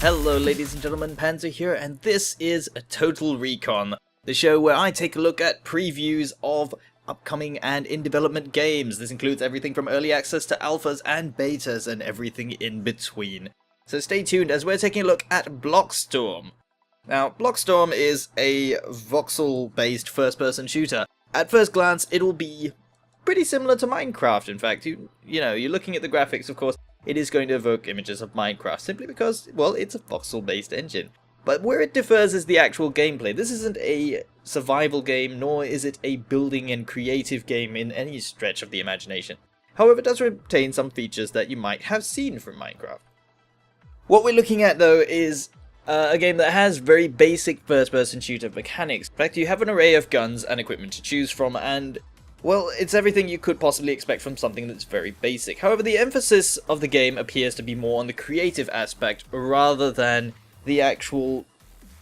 Hello ladies and gentlemen, Panzer here, and this is a Total Recon, the show where I take a look at previews of upcoming and in development games. This includes everything from early access to alphas and betas and everything in between. So stay tuned as we're taking a look at Blockstorm. Now, Blockstorm is a voxel-based first-person shooter. At first glance, it'll be pretty similar to Minecraft, in fact. You know, you're looking at the graphics, of course. It is going to evoke images of Minecraft, simply because, well, it's a voxel-based engine. But where it differs is the actual gameplay. This isn't a survival game, nor is it a building and creative game in any stretch of the imagination. However, it does retain some features that you might have seen from Minecraft. What we're looking at, though, is a game that has very basic first-person shooter mechanics. In fact, you have an array of guns and equipment to choose from, and well, it's everything you could possibly expect from something that's very basic. However, the emphasis of the game appears to be more on the creative aspect rather than the actual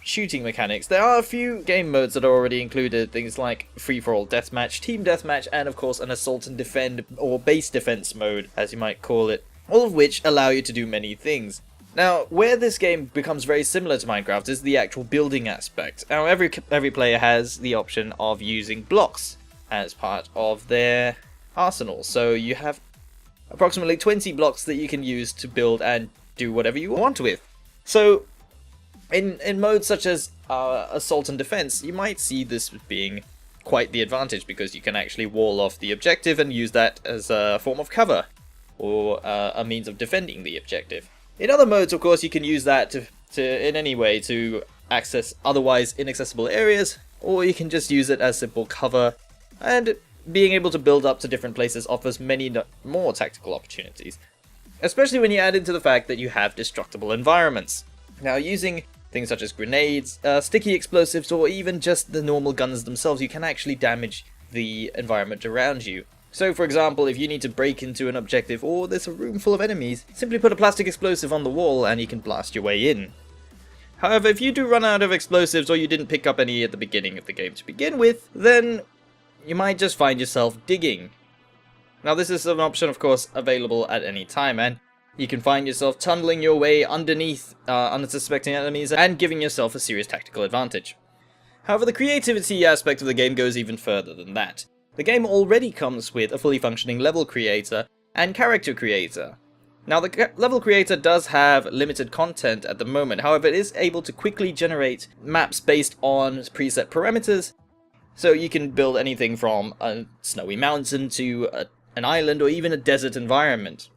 shooting mechanics. There are a few game modes that are already included, things like free-for-all deathmatch, team deathmatch, and of course an assault and defend, or base defense mode, as you might call it, all of which allow you to do many things. Now, where this game becomes very similar to Minecraft is the actual building aspect. Now, every player has the option of using blocks as part of their arsenal. So you have approximately 20 blocks that you can use to build and do whatever you want with. So in modes such as assault and defense, you might see this being quite the advantage because you can actually wall off the objective and use that as a form of cover or a means of defending the objective. In other modes, of course, you can use that to in any way to access otherwise inaccessible areas, or you can just use it as simple cover. And being able to build up to different places offers many more tactical opportunities, especially when you add into the fact that you have destructible environments. Now, using things such as grenades, sticky explosives, or even just the normal guns themselves, you can actually damage the environment around you. So, for example, if you need to break into an objective or there's a room full of enemies, simply put a plastic explosive on the wall and you can blast your way in. However, if you do run out of explosives or you didn't pick up any at the beginning of the game to begin with, then you might just find yourself digging. Now, this is an option, of course, available at any time, and you can find yourself tunneling your way underneath unsuspecting enemies and giving yourself a serious tactical advantage. However, the creativity aspect of the game goes even further than that. The game already comes with a fully functioning level creator and character creator. Now, the level creator does have limited content at the moment, however, it is able to quickly generate maps based on preset parameters. So you can build anything from a snowy mountain to an island or even a desert environment.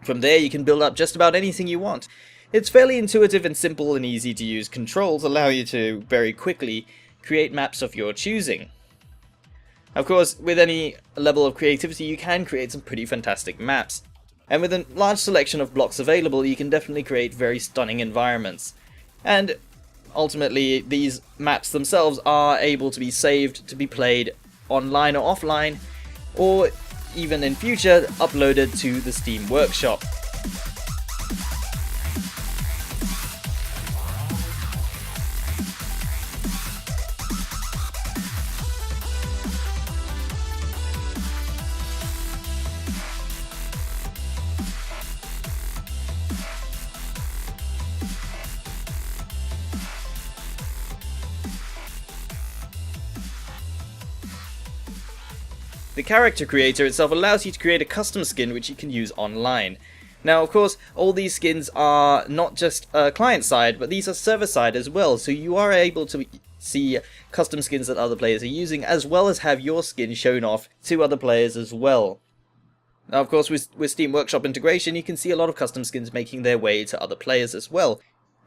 From there you can build up just about anything you want. It's fairly intuitive and simple, and easy to use controls allow you to very quickly create maps of your choosing. Of course, with any level of creativity you can create some pretty fantastic maps. And with a large selection of blocks available, you can definitely create very stunning environments. And ultimately, these maps themselves are able to be saved to be played online or offline, or even in future uploaded to the Steam Workshop. The character creator itself allows you to create a custom skin which you can use online. Now, of course, all these skins are not just client-side, but these are server-side as well, so you are able to see custom skins that other players are using, as well as have your skin shown off to other players as well. Now, of course, with Steam Workshop integration, you can see a lot of custom skins making their way to other players as well.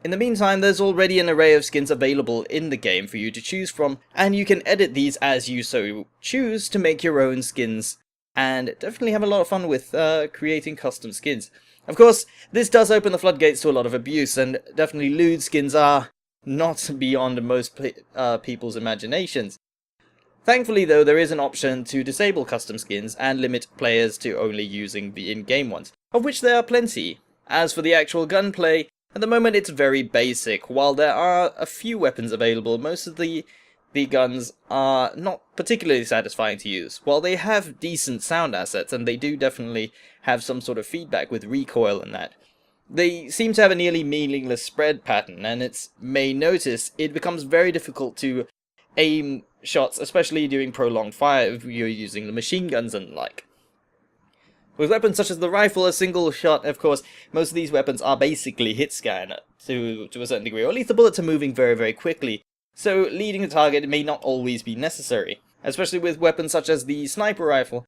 In the meantime, there's already an array of skins available in the game for you to choose from, and you can edit these as you so choose to make your own skins, and definitely have a lot of fun with creating custom skins. Of course, this does open the floodgates to a lot of abuse, and definitely lewd skins are not beyond most people's imaginations. Thankfully, though, there is an option to disable custom skins and limit players to only using the in-game ones, of which there are plenty. As for the actual gunplay, at the moment it's very basic. While there are a few weapons available, most of the guns are not particularly satisfying to use. While they have decent sound assets, and they do definitely have some sort of feedback with recoil and that, They seem to have a nearly meaningless spread pattern, and it's may notice it becomes very difficult to aim shots, especially during prolonged fire if you're using the machine guns and the like. With weapons such as the rifle, a single shot, of course, most of these weapons are basically hit scan to a certain degree, or at least the bullets are moving very, very quickly, so leading the target may not always be necessary. Especially with weapons such as the sniper rifle,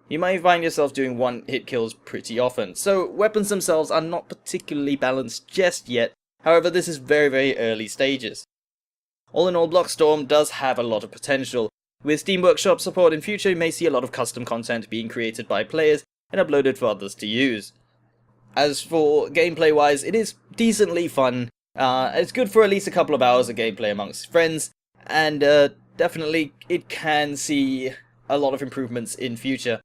you might find yourself doing one-hit kills pretty often, so weapons themselves are not particularly balanced just yet. However, this is very, very early stages. All in all, Blockstorm does have a lot of potential. With Steam Workshop support in future, you may see a lot of custom content being created by players and uploaded for others to use. As for gameplay-wise, it is decently fun. It's good for at least a couple of hours of gameplay amongst friends, and definitely it can see a lot of improvements in future.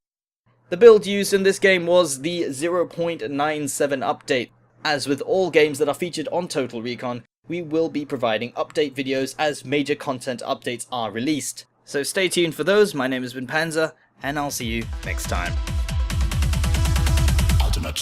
The build used in this game was the 0.97 update. As with all games that are featured on Total Recon, we will be providing update videos as major content updates are released. So stay tuned for those. My name has been Panzer, and I'll see you next time. Ultimate.